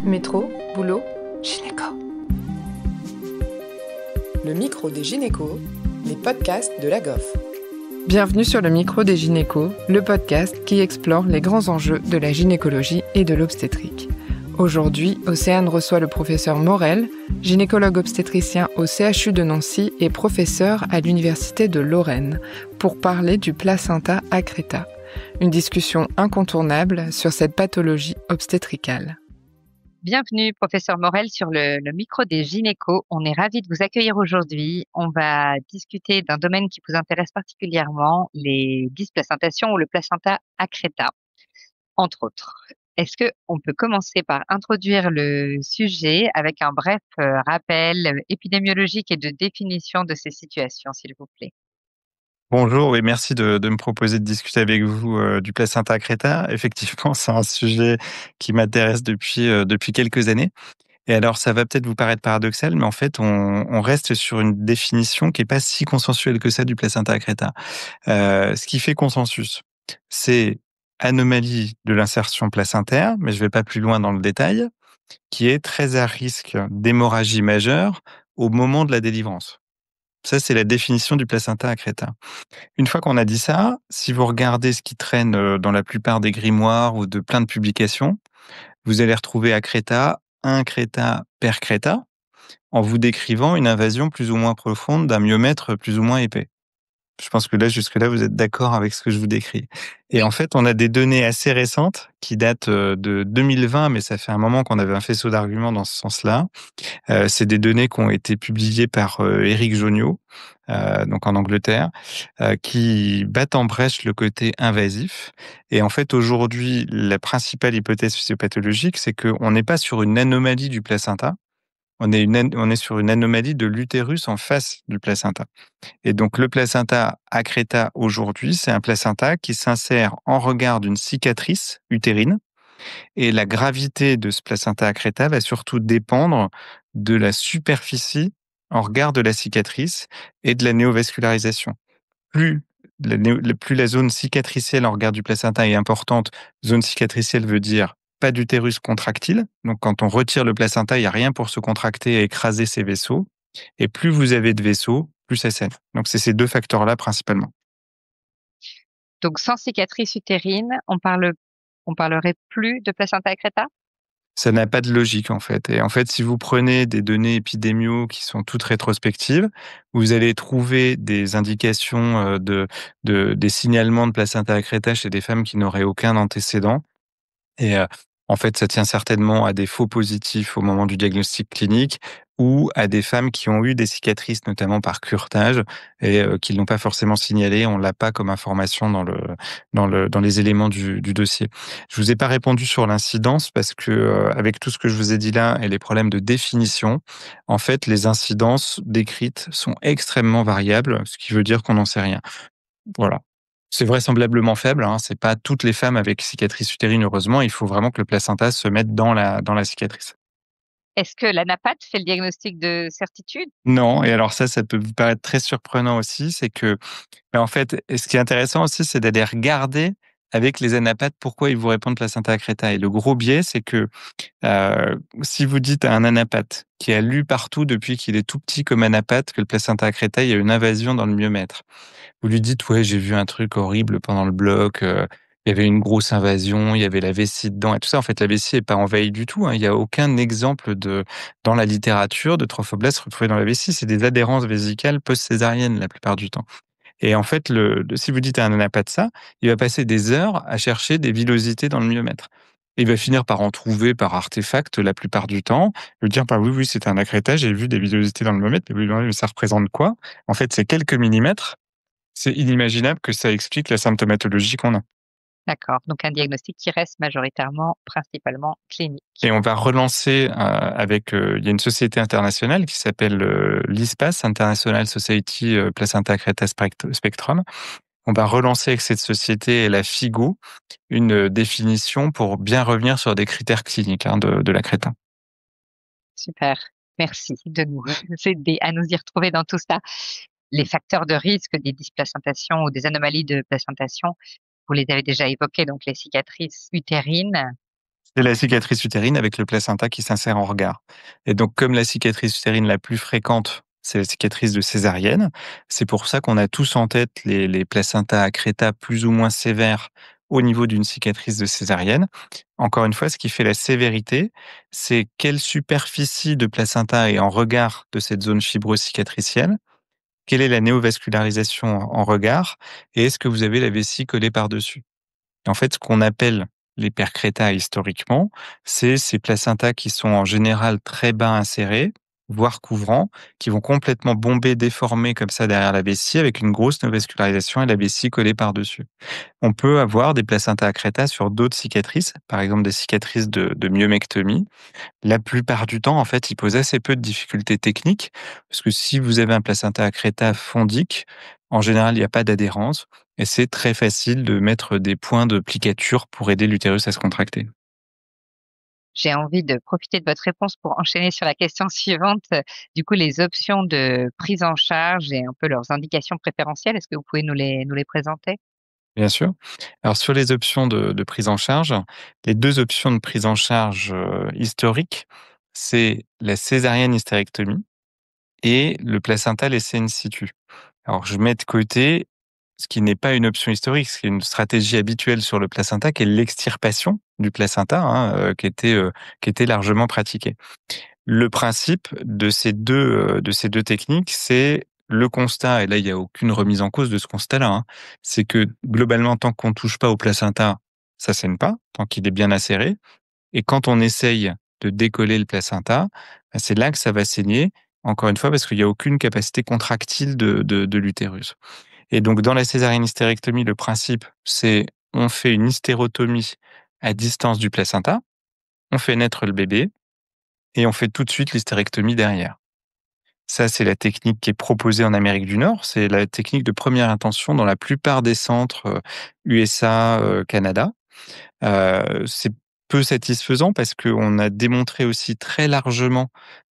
Métro, boulot, gynéco. Le micro des gynécos, les podcasts de la GOF. Bienvenue sur le micro des gynécos, le podcast qui explore les grands enjeux de la gynécologie et de l'obstétrique. Aujourd'hui, Océane reçoit le professeur Morel, gynécologue obstétricien au CHU de Nancy et professeur à l'Université de Lorraine, pour parler du placenta accreta. Une discussion incontournable sur cette pathologie obstétricale. Bienvenue, professeur Morel, sur le micro des gynécos. On est ravis de vous accueillir aujourd'hui. On va discuter d'un domaine qui vous intéresse particulièrement, les dysplacentations ou le placenta accreta, entre autres. Est-ce qu'on peut commencer par introduire le sujet avec un bref rappel épidémiologique et de définition de ces situations, s'il vous plaît? Bonjour et merci de me proposer de discuter avec vous du placenta accreta. Effectivement, c'est un sujet qui m'intéresse depuis quelques années. Et alors, ça va peut-être vous paraître paradoxal, mais en fait, on reste sur une définition qui est pas si consensuelle que ça du placenta accreta. Ce qui fait consensus, c'est anomalie de l'insertion placentaire, mais je vais pas plus loin dans le détail, qui est très à risque d'hémorragie majeure au moment de la délivrance. Ça, c'est la définition du placenta accreta. Une fois qu'on a dit ça, si vous regardez ce qui traîne dans la plupart des grimoires ou de plein de publications, vous allez retrouver accreta, increta, percreta, en vous décrivant une invasion plus ou moins profonde d'un myomètre plus ou moins épais. Je pense que là, jusque-là, vous êtes d'accord avec ce que je vous décris. Et en fait, on a des données assez récentes qui datent de 2020, mais ça fait un moment qu'on avait un faisceau d'arguments dans ce sens-là. C'est des données qui ont été publiées par Éric Joniot, donc en Angleterre, qui battent en brèche le côté invasif. Et en fait, aujourd'hui, la principale hypothèse physiopathologique, c'est qu'on n'est pas sur une anomalie du placenta, on est sur une anomalie de l'utérus en face du placenta. Et donc, le placenta accreta aujourd'hui, c'est un placenta qui s'insère en regard d'une cicatrice utérine. Et la gravité de ce placenta accreta va surtout dépendre de la superficie en regard de la cicatrice et de la néovascularisation. Plus plus la zone cicatricielle en regard du placenta est importante, zone cicatricielle veut dire pas d'utérus contractile. Donc, quand on retire le placenta, il n'y a rien pour se contracter et écraser ces vaisseaux. Et plus vous avez de vaisseaux, plus ça saigne. Donc, c'est ces deux facteurs-là principalement. Donc, sans cicatrice utérine, on parlerait plus de placenta accreta? Ça n'a pas de logique, en fait. Et en fait, si vous prenez des données épidémiaux qui sont toutes rétrospectives, vous allez trouver des indications des signalements de placenta accreta chez des femmes qui n'auraient aucun antécédent. Et en fait, ça tient certainement à des faux positifs au moment du diagnostic clinique ou à des femmes qui ont eu des cicatrices, notamment par curetage, et qui ne l'ont pas forcément signalé. On l'a pas comme information dans les éléments du dossier. Je vous ai pas répondu sur l'incidence parce que avec tout ce que je vous ai dit là et les problèmes de définition, en fait, les incidences décrites sont extrêmement variables, ce qui veut dire qu'on n'en sait rien. Voilà. C'est vraisemblablement faible, hein. C'est pas toutes les femmes avec cicatrice utérine, heureusement. Il faut vraiment que le placenta se mette dans la cicatrice. Est-ce que l'anapathe fait le diagnostic de certitude? Non, et alors ça peut vous paraître très surprenant aussi, c'est que, en fait, et ce qui est intéressant aussi, c'est d'aller regarder avec les anapathes pourquoi ils vous répondent placenta accreta. Et le gros biais, c'est que si vous dites à un anapathe qui a lu partout depuis qu'il est tout petit comme anapathe que le placenta accreta, il y a une invasion dans le myomètre. Vous lui dites: «Ouais, j'ai vu un truc horrible pendant le bloc, il y avait une grosse invasion, il y avait la vessie dedans» et tout ça. En fait, la vessie est pas envahie du tout, hein. Il y a aucun exemple dans la littérature de trophoblastes retrouvés dans la vessie. C'est des adhérences vésicales post-césariennes la plupart du temps. Et en fait, si vous dites à un anapathe ça, il va passer des heures à chercher des villosités dans le myomètre. Il va finir par en trouver par artefact la plupart du temps. Il va dire: «Bah oui, oui, c'est un accreta, j'ai vu des villosités dans le myomètre». Mais vous lui demandez: «Mais ça représente quoi?» En fait, c'est quelques millimètres. C'est inimaginable que ça explique la symptomatologie qu'on a. D'accord, donc un diagnostic qui reste principalement clinique. Et on va relancer il y a une société internationale qui s'appelle l'ISPAS, International Society Placenta Accreta Spectrum. On va relancer avec cette société et la FIGO une définition pour bien revenir sur des critères cliniques de l'accreta. Super, merci de nous aider à nous y retrouver dans tout ça. Les facteurs de risque des dysplacentations ou des anomalies de placentation, vous les avez déjà évoqués, donc les cicatrices utérines. C'est la cicatrice utérine avec le placenta qui s'insère en regard. Et donc, comme la cicatrice utérine la plus fréquente, c'est la cicatrice de césarienne, c'est pour ça qu'on a tous en tête les placentas accreta plus ou moins sévères au niveau d'une cicatrice de césarienne. Encore une fois, ce qui fait la sévérité, c'est quelle superficie de placenta est en regard de cette zone fibreuse cicatricielle, quelle est la néovascularisation en regard, et est-ce que vous avez la vessie collée par-dessus. En fait, ce qu'on appelle les percrétas historiquement, c'est ces placentas qui sont en général très bas insérés, voire couvrants, qui vont complètement bomber, déformer comme ça derrière la vessie avec une grosse neovascularisation et la vessie collée par-dessus. On peut avoir des placentas accreta sur d'autres cicatrices, par exemple des cicatrices de myomectomie. La plupart du temps, en fait, il pose assez peu de difficultés techniques, parce que si vous avez un placenta accreta fondique, en général, il n'y a pas d'adhérence, et c'est très facile de mettre des points de plicature pour aider l'utérus à se contracter. J'ai envie de profiter de votre réponse pour enchaîner sur la question suivante. Du coup, les options de prise en charge et un peu leurs indications préférentielles, est-ce que vous pouvez nous les présenter? Bien sûr. Alors sur les options de prise en charge, les 2 options de prise en charge, historiques, c'est la césarienne hystérectomie et le placenta laissé in situ. Alors je mets de côté ce qui n'est pas une option historique, ce qui est une stratégie habituelle sur le placenta, qui est l'extirpation du placenta, hein, qui était largement pratiquée. Le principe de ces 2 techniques, c'est le constat, et là, il y a aucune remise en cause de ce constat-là, hein, c'est que globalement, tant qu'on touche pas au placenta, ça saigne pas, tant qu'il est bien acéré, et quand on essaye de décoller le placenta, bah, c'est là que ça va saigner, encore une fois, parce qu'il y a aucune capacité contractile de l'utérus. Et donc dans la césarienne hystérectomie, le principe, c'est on fait une hystérotomie à distance du placenta, on fait naître le bébé et on fait tout de suite l'hystérectomie derrière. Ça, c'est la technique qui est proposée en Amérique du Nord. C'est la technique de première intention dans la plupart des centres USA, Canada. C'est peu satisfaisant parce qu'on a démontré aussi très largement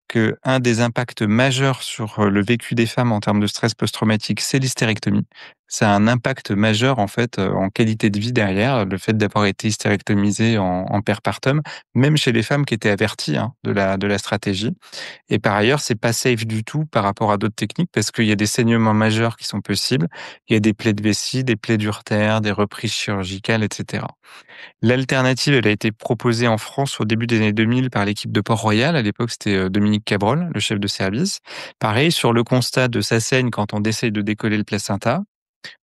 qu'un des impacts majeurs sur le vécu des femmes en termes de stress post-traumatique, c'est l'hystérectomie. Ça a un impact majeur en fait en qualité de vie derrière, le fait d'avoir été hystérectomisé en postpartum, même chez les femmes qui étaient averties hein, de la stratégie. Et par ailleurs, c'est pas safe du tout par rapport à d'autres techniques parce qu'il y a des saignements majeurs qui sont possibles. Il y a des plaies de vessie, des plaies d'urtère, des reprises chirurgicales, etc. L'alternative, elle a été proposée en France au début des années 2000 par l'équipe de Port-Royal. À l'époque, c'était Dominique Cabrol, le chef de service. Pareil, sur le constat de ça saigne quand on essaye de décoller le placenta,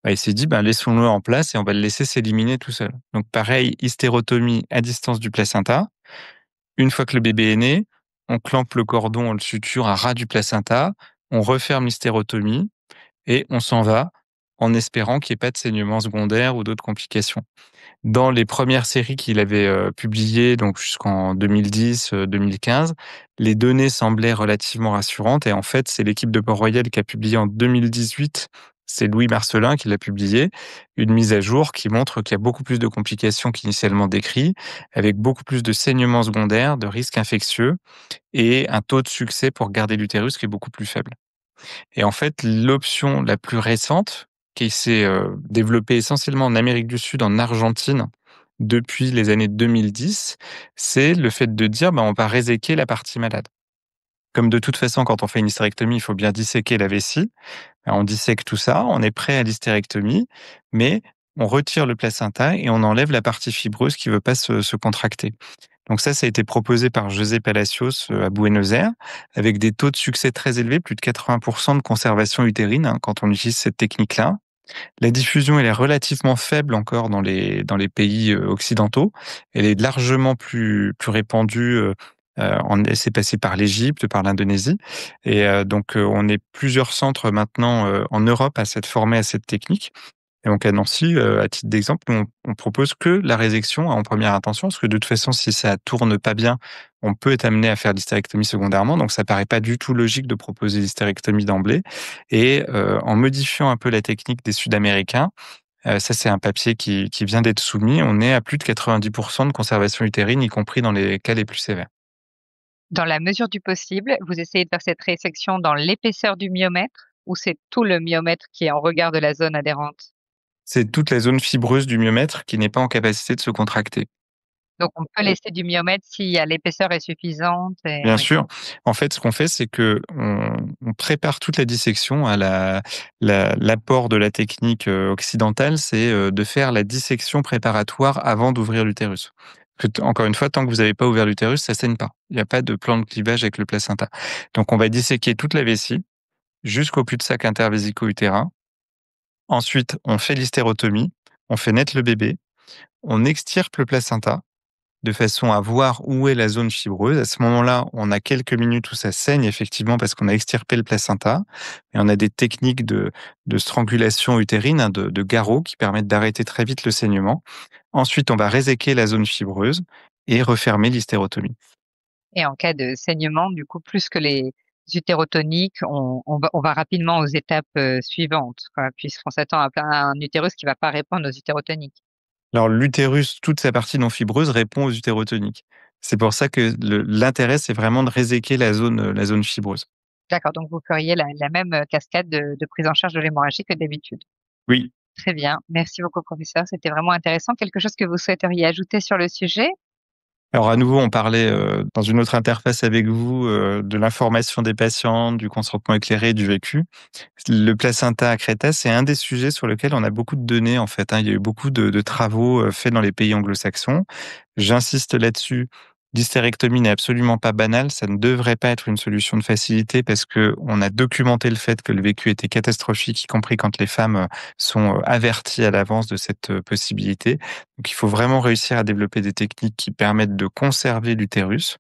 bah, il s'est dit, ben, laissons-le en place et on va le laisser s'éliminer tout seul. Donc pareil, hystérotomie à distance du placenta. Une fois que le bébé est né, on clampe le cordon, on le suture à ras du placenta, on referme l'hystérotomie et on s'en va en espérant qu'il n'y ait pas de saignement secondaire ou d'autres complications. Dans les premières séries qu'il avait, publiées, donc jusqu'en 2010, 2015, les données semblaient relativement rassurantes et en fait, c'est l'équipe de Port-Royal qui a publié en 2018, c'est Louis Marcelin qui l'a publié, une mise à jour qui montre qu'il y a beaucoup plus de complications qu'initialement décrit, avec beaucoup plus de saignements secondaires, de risques infectieux et un taux de succès pour garder l'utérus qui est beaucoup plus faible. Et en fait, l'option la plus récente, qui s'est, développée essentiellement en Amérique du Sud, en Argentine, depuis les années 2010, c'est le fait de dire: «Bah, on va réséquer la partie malade». Comme de toute façon, quand on fait une hystérectomie, il faut bien disséquer la vessie. Bah, on dissèque tout ça, on est prêt à l'hystérectomie, mais on retire le placenta et on enlève la partie fibreuse qui ne veut pas se contracter. Donc ça a été proposé par José Palacios à Buenos Aires, avec des taux de succès très élevés, plus de 80% de conservation utérine hein, quand on utilise cette technique-là. La diffusion elle est relativement faible encore dans les pays occidentaux. Elle est largement plus répandue. Elle s'est passée par l'Égypte, par l'Indonésie, et donc on est plusieurs centres maintenant en Europe à s'être formés à cette technique. Et donc à Nancy, à titre d'exemple, nous on propose que la résection en première intention, parce que de toute façon, si ça tourne pas bien, on peut être amené à faire l'hystérectomie secondairement, donc ça paraît pas du tout logique de proposer l'hystérectomie d'emblée. Et en modifiant un peu la technique des Sud-Américains, ça c'est un papier qui vient d'être soumis, on est à plus de 90% de conservation utérine, y compris dans les cas les plus sévères. Dans la mesure du possible, vous essayez de faire cette résection dans l'épaisseur du myomètre ou c'est tout le myomètre qui est en regard de la zone adhérente? C'est toute la zone fibreuse du myomètre qui n'est pas en capacité de se contracter. Donc on peut laisser du myomètre si l'épaisseur est suffisante et Bien oui. sûr. En fait, ce qu'on fait, c'est qu'on prépare toute la dissection à l'apport de la technique, occidentale, c'est, de faire la dissection préparatoire avant d'ouvrir l'utérus. Encore une fois, tant que vous n'avez pas ouvert l'utérus, ça saigne pas. Il y a pas de plan de clivage avec le placenta. Donc on va disséquer toute la vessie jusqu'au cul-de-sac intervésico-utérin. Ensuite, on fait l'hystérotomie, on fait naître le bébé, on extirpe le placenta de façon à voir où est la zone fibreuse. À ce moment-là, on a quelques minutes où ça saigne effectivement parce qu'on a extirpé le placenta et on a des techniques de strangulation utérine, hein, de garrot qui permettent d'arrêter très vite le saignement. Ensuite, on va réséquer la zone fibreuse et refermer l'hystérotomie. Et en cas de saignement, du coup, plus que les utérotoniques, on va rapidement aux étapes, suivantes, quoi, puisqu'on s'attend à un utérus qui va pas répondre aux utérotoniques. Alors l'utérus, toute sa partie non fibreuse répond aux utérotoniques. C'est pour ça que l'intérêt, c'est vraiment de réséquer la zone fibreuse. D'accord, donc vous feriez la même, cascade de prise en charge de l'hémorragie que d'habitude. Oui. Très bien. Merci beaucoup professeur, c'était vraiment intéressant. Quelque chose que vous souhaiteriez ajouter sur le sujet? Alors à nouveau, on parlait, dans une autre interface avec vous, de l'information des patients, du consentement éclairé, du vécu. Le placenta accreta, c'est un des sujets sur lequel on a beaucoup de données en fait, hein. Il y a eu beaucoup de travaux, faits dans les pays anglo-saxons. J'insiste là-dessus, l'hystérectomie n'est absolument pas banale, ça ne devrait pas être une solution de facilité parce qu'on a documenté le fait que le vécu était catastrophique, y compris quand les femmes, sont, averties à l'avance de cette, possibilité. Donc il faut vraiment réussir à développer des techniques qui permettent de conserver l'utérus.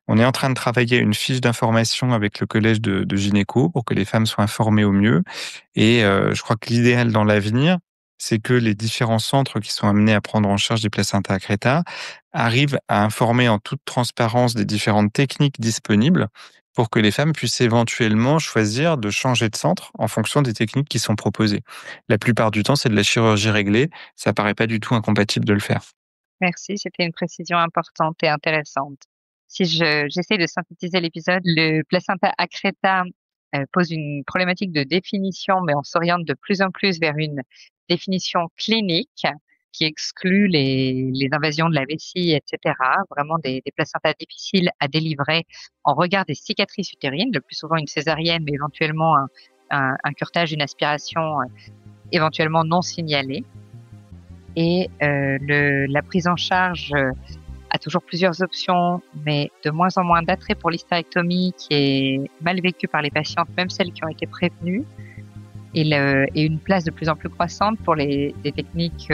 On est en train de travailler une fiche d'information avec le collège de gynéco pour que les femmes soient informées au mieux et je crois que l'idéal dans l'avenir, c'est que les différents centres qui sont amenés à prendre en charge des placentas accreta arrivent à informer en toute transparence des différentes techniques disponibles pour que les femmes puissent éventuellement choisir de changer de centre en fonction des techniques qui sont proposées. La plupart du temps, c'est de la chirurgie réglée, ça paraît pas du tout incompatible de le faire. Merci, c'était une précision importante et intéressante. Si j'essaie de synthétiser l'épisode, le placenta accreta, pose une problématique de définition, mais on s'oriente de plus en plus vers une définition clinique qui exclut les invasions de la vessie, et cetera. Vraiment des placentas difficiles à délivrer en regard des cicatrices utérines, le plus souvent une césarienne, mais éventuellement un curetage, une aspiration, éventuellement non signalée. Et la prise en charge a toujours plusieurs options, mais de moins en moins d'attrait pour l'hystérectomie qui est mal vécue par les patientes, même celles qui ont été prévenues, et une place de plus en plus croissante pour des techniques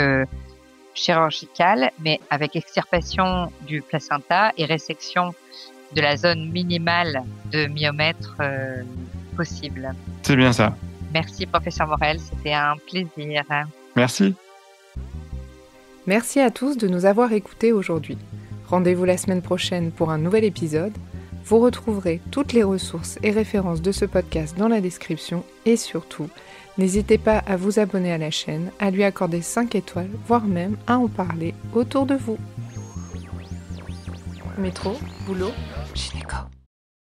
chirurgicales, mais avec extirpation du placenta et résection de la zone minimale de myomètre possible. C'est bien ça. Merci professeur Morel, c'était un plaisir. Merci. Merci à tous de nous avoir écoutés aujourd'hui. Rendez-vous la semaine prochaine pour un nouvel épisode. Vous retrouverez toutes les ressources et références de ce podcast dans la description et surtout, n'hésitez pas à vous abonner à la chaîne, à lui accorder 5 étoiles, voire même à en parler autour de vous. Métro, boulot, gynéco.